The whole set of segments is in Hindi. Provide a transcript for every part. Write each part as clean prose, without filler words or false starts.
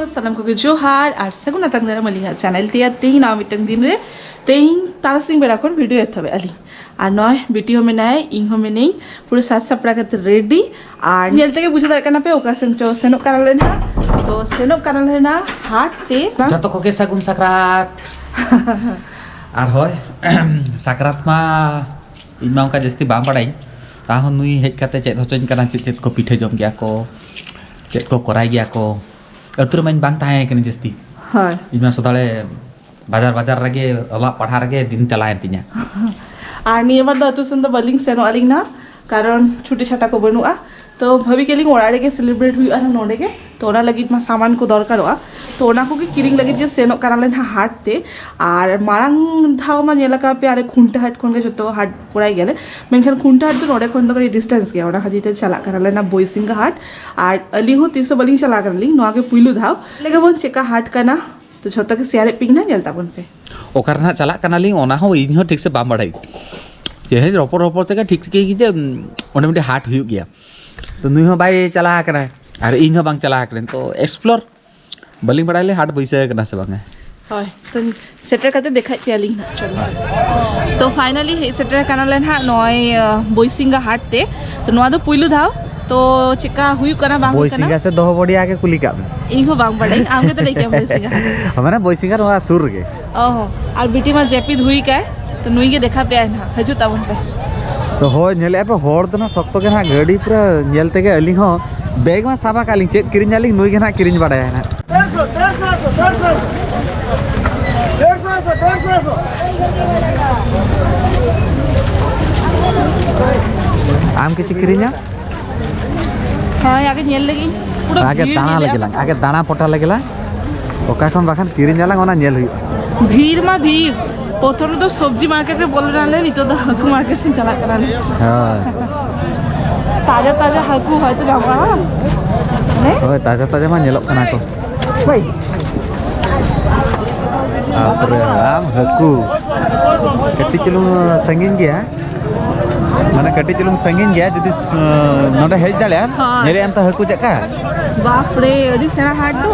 सानम को जोहार और सगुन आतंग दारा मलिंगा चैनल ते तेही ना मिटंग दिन रे तेही तारसिंग बेड़ा खन वीडियो एथबे अली और नय वीडियो में नाय इन हो में नहीं पूरे साथ सपड़ा के रेडी और नेलते के बुझा दाना पे ओकासन चो सेनो कानल लेना तो सेनो कानल लेना हाट ते जतो को के सगुन सकरात और होय सकरात मा इमा का जस्ती बाम पड़ाई ताहो नुई हेज काते चेत होचोन काना चेत को पिठे जम गया को चेत को कराई गया को अतुर में बांग ताहे कनी जस्ती हां इमा सदाले बाजार रगे अला पढ़ा रगे दिन चलाए तिnya और निये बार अतु सन बलिंग सेनो अलिंग ना कारण छुट्टी छाटा को बनुआ तो भवी केलिंग ओराड़े के सेलिब्रेट हुई आना नोडे के तो ओना लगी मा सामान को दरकारोआ तो ओना को की किरिंग लगी जे सेनो कानालेन हाट ते और मारांग धाव मा नेलाका पे आरे खुंटा हाट खन के जतो हाट पुराई गेले मेंशन खुंटा हाट तो नोडे खन तो डिस्टेंस गया ओना खातिर चला कानालेना बोइसिंगा हाट और अलिंग हो तीसो बलिंग चला कानालिंग नोआ के पुइलु धाव लेके बोन चेका हाट काना तो छतो के शेयर पिंग ना गेलता बन पे ओकर ना चला कानालिंग ओना हो इन हो ठीक से बाम बड़ाई जे रोपर ते ठीक के जे ओने में हाट हुई गया तो नुई हो बाई चला करना और इन हो बांग चला करन तो एक्सप्लोर बलिंग बड़ाले हाट बैसे करना से बांगे हाय तो सेटर करते देखा चलिंग ना चलो तो फाइनली हे सेटर कानालेन हा नय बोइसिंगा हाट ते तो नोआ दो पुइलु धाव तो चिका हुई करना बांग बोइसिंगा से दो बड़िया के कुली का इन हो बांग बड़ाई आमगे तो लेके बोइसिंगा हमारा बोइसिंगा नोआ सुर के ओहो और बेटी मा जेपिद हुई का तो नुई के देखा पे ना हजू तावन पे तो हो नेले पे होड़ तो ना सख्त के ना गाड़ी पूरा नेलते के अलिंग हो बैग में साबा कालिंग चेत किरिन जालिंग नुई के ना किरिन बड़ाया ना 150 आम के चिकरिना हां आगे नेल लगी पूरा आगे दाना पटा लगेला ओका खन बाखान किरिन जालांग ओना नेल हुई भीड़ मा भीड़ प्रथम तो सब्जी मार्केट रे बोल रहले नितो तो हकु मार्केट से चला कराले हां ताजा हकु होय तो जावा ने होय ताजा मा नेलो कना को भाई आपरे आम हकु कटी चलू संगीन गया माने कटी चलू संगीन गया जदी नोडे हेज दाले नेरे अंत हकु चका बाप रे अडी सेना हाट दो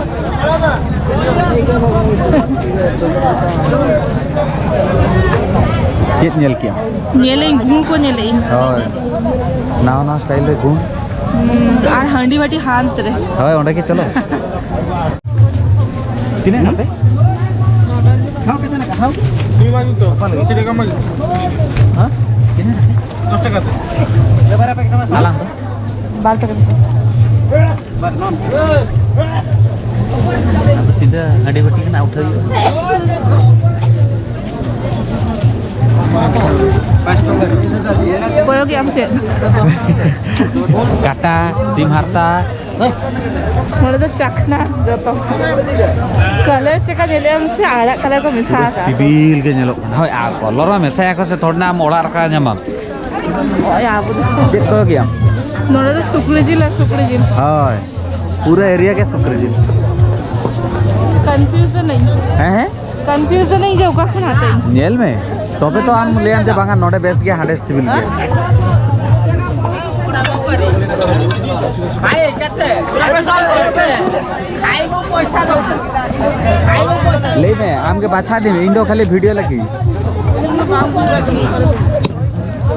चेत नेल किया नेले घूम को नेले होय नाव स्टाइल रे घूम और हंडी बाटी हांत रे होय ओंडे के चलो तिने आते खाओ कितना का खाओ तुम मांगो तो अपन इसी का मांगो हां किने 10 টাকা दे ये बारे पैकेट में साला 12 টাকা अब सीधा हंडी बाटी के ना उठाई कोयो की हमसे काटा सिम हारता थोड़ा तो चखना जतो कलर चेका देले हमसे आड़ा कलर को मिसा सिबिल के नेलो होय आ कलर में मिसा को से थोड़ा मोड़ा रखा न्याम ओय आबो चेक को गया नोड़ा तो सुकड़ी जिल होय पूरा एरिया के सुकड़ी जिल कंफ्यूजन नहीं जो का खाना आते नेल में तबे तो आम ले आनते बांगा नोडे बेस गया हाडे सिविल गया भाई कते खाइबो पैसा दो ले में आम के बाछा दे इंदो खाली वीडियो लगी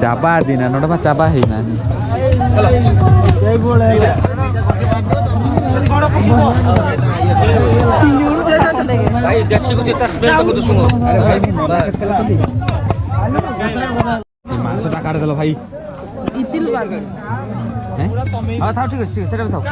चाबा दिना नोडे मा चाबा है ना जय बोले भाई जैसे कुछ तस्वीर को तो सुनो अरे भाई मैं नोरा मांसटा काट देलो भाई इतिल बाग हैं हां था ठीक है सेटा बताओ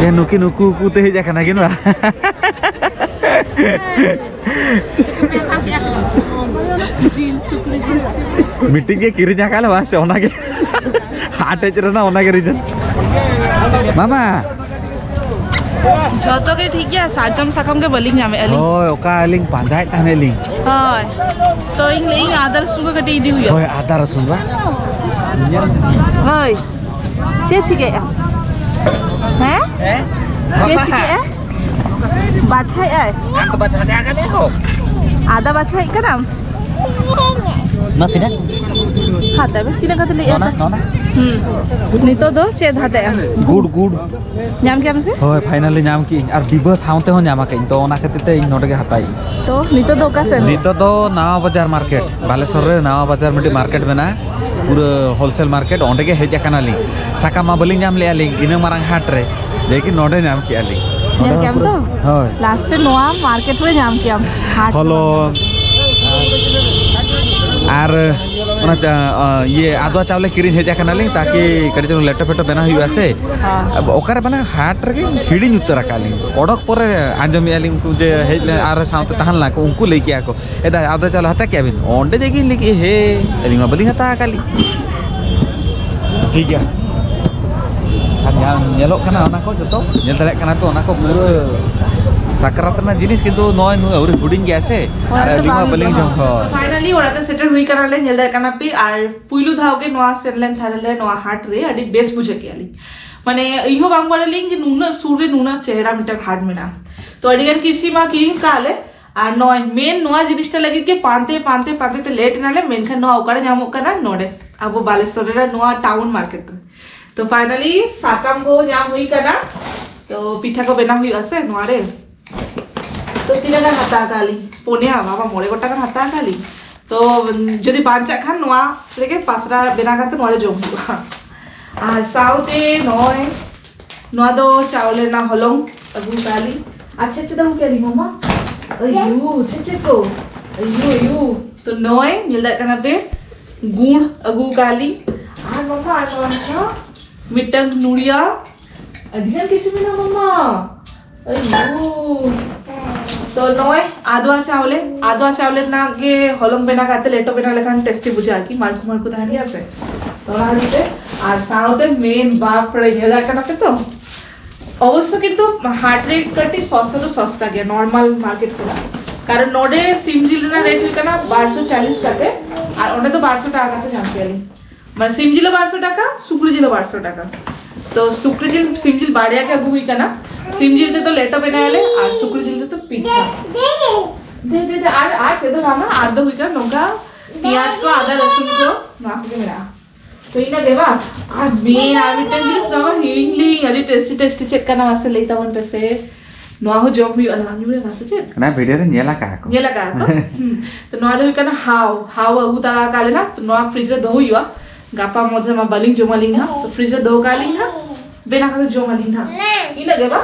ये नुकी नुकू कुते हे जाखना किन बा मीटिंग के किरि जाकाले बा से ओना के हाटे चरना ओना के रीजन मामा झोतो के ठीक है साजम साकम के बलिंग जामे Ali Hoi, oka aling pandai tan aling. हाय तो इन लेइंग आदर सुगा कटे इदी हुई Hoi, ada rasun ba? हाय चेची के हैं चेची के हैं बाछा है Aku baca baca kan itu. आधा बाछा है का नाम Nah, tidak. खाता है तीन का ले Nona, nona. नहीं तो दो चेद हाते हैं Good, good. नाम क्या हमसे Hoi, finally nyam ki. Ar diba saunte ho nyama kain to ona khatite ing note ke hatai. तो नहीं तो दो का से Nito to Nawa Bazar market. Baleswar re Nawa Bazar meti market mena. Pura wholesale market onde ke heja kana ling. Sakama baling nyam le aling. Ina marang hat re. Lekin note nyam ki aling. यार क्या हम तो Hoi. लास्ट पे नोआ मार्केट में जाम किया हाट Halo. Ar ona ye adwa chawle kirin heja kana ling taki kadi jong laptop photo bena huyu ase. अब ओकर बना हाट रे हिडी उतर काली ओडक परे आंजम यालिंग को जे हेले आर साउथ तहन ला को उनको लेके आको एदा आदो चल हता क्या बिन ओंडे जेगी लेके हे एलिंगा बलिंग हता काली ठीक है nyelok kana ona ko joto nyel tare kana to ona ko pura sakrat na jinis kintu noy nu auri huding ge ase lima baling jong ho finally ओराते सेटल हुई कराले नेलदा काना पे आर पुइलु धावगे नोआ सेनलेन थारले नोआ हाट रे अडी बेस बुझे के आली माने इहो बांग बड़लिंग जे नुना सूर्य नुना चेहरा मिटा हाट मेना तो अडिगन किसी मा किरिंग काले आर नोय मेन नोआ जिनिसटा लगी के पांते पांते पांते ते लेट नाले मेनखन नोआ ओकारे जामो कना नोडे अब बालेश्वर रे नोआ टाउन मार्केट तो फाइनली साकाम को जाम हुई कना तो पिठा को बेना हुई असे नोआ रे तो तीन हाथा काली पुनिया बाबा मोड़े गोटा का हाथा काली तो जदि बांचा खान नोआ लेके पात्रा बेना करते मोड़े जोम हुआ आर साउते नोय नोआ दो चावले ना हलोंग अगु काली अच्छे अच्छे दो केली मम्मा अयू अच्छे को अयू तो नोय निलदा कना पे गुड़ अगु काली आर मम्मा मिटंग नुड़िया अधिकन किसी में ना मम्मा अयू तो नोय आदवा चावले ना के हलंग बेना काते लेटो बेना लेखान टेस्टी बुझा की मारकु मारकु धानी आसे तो ना दिते আর সাউথে মেন বাপ রে নেলা কানা पे तो অবশ্য কিন্তু হাট রেট কাটি সস্তা তো সস্তা গিয়া নরমাল মার্কেট করা কারণ নডে সিমজিলনা রেট কানা 1240 টাকা আর ওটা তো 1200 টাকা কাতে জানতে আলি মানে সিমজিল 1200 টাকা সুকুরিজিল 1200 টাকা तो सुक्रिजिल सिमजिल बाड़िया के अगु हुई कना सिमजिल ते तो लेटो बनाले और सुक्रिजिल ते तो पिठा दे आज से तो मामा आधा हुई का नोका प्याज को आधा लहसुन को माफ के मेरा तो इना देवा और मेन आमिटन जिस नवा हिंगली अरे टेस्टी चेक करना वासे लेता वन पे से नवा हो जम हुई अला न्यूरे वासे चेक ना वीडियो रे नेला का को तो नवा दे हुई कना हाव अगु ताला काले ना तो नवा फ्रिज रे दो हुईवा गापा मजे मा बलिंग जो मलिंग ना तो फ्रिज रे दो कालिंग ना बेना का जो मलिंग ना इना देवा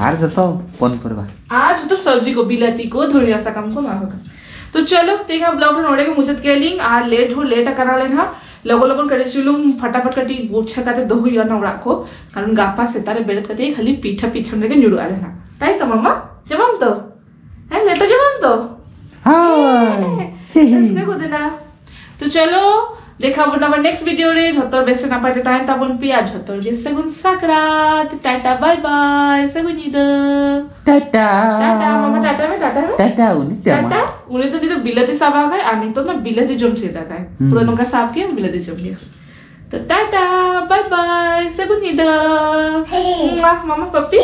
आर जतो पन परबा आज तो सब्जी को बिलाती को धोरिया सा काम को माहोगा तो चलो तेगा ब्लॉग नोडे के मुझत के लिंग आ लेट करा लेना लगो लगन करे चुलुम फटाफट कटी गुच्छा काते दहुइया ना राखो कारण गापा से तारे बेरत काते खाली पीठा पिछन रे जुड़ु आले ना ताई तो मम्मा जमम तो है लेटो जमम तो हाय इसके को देना तो चलो देखा बोना नेक्स्ट वीडियो रे झतर बेसे ना पाते ताई ताबन पिया झतर जे सेगुन साकरात टाटा बाय बाय सेगुन इद टाटा मामा टाटा में टाटा उनी टाटा उन्हें तो नहीं तो बिलाती साब आ गए आने तो ना बिलाती जम से था गए पूरा नौका साफ किया बिलाती जम गया तो टाटा बाय बाय सेगुन इद मामा पप्पी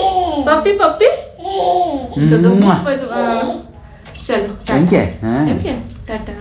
तो दो चलो टाटा टाटा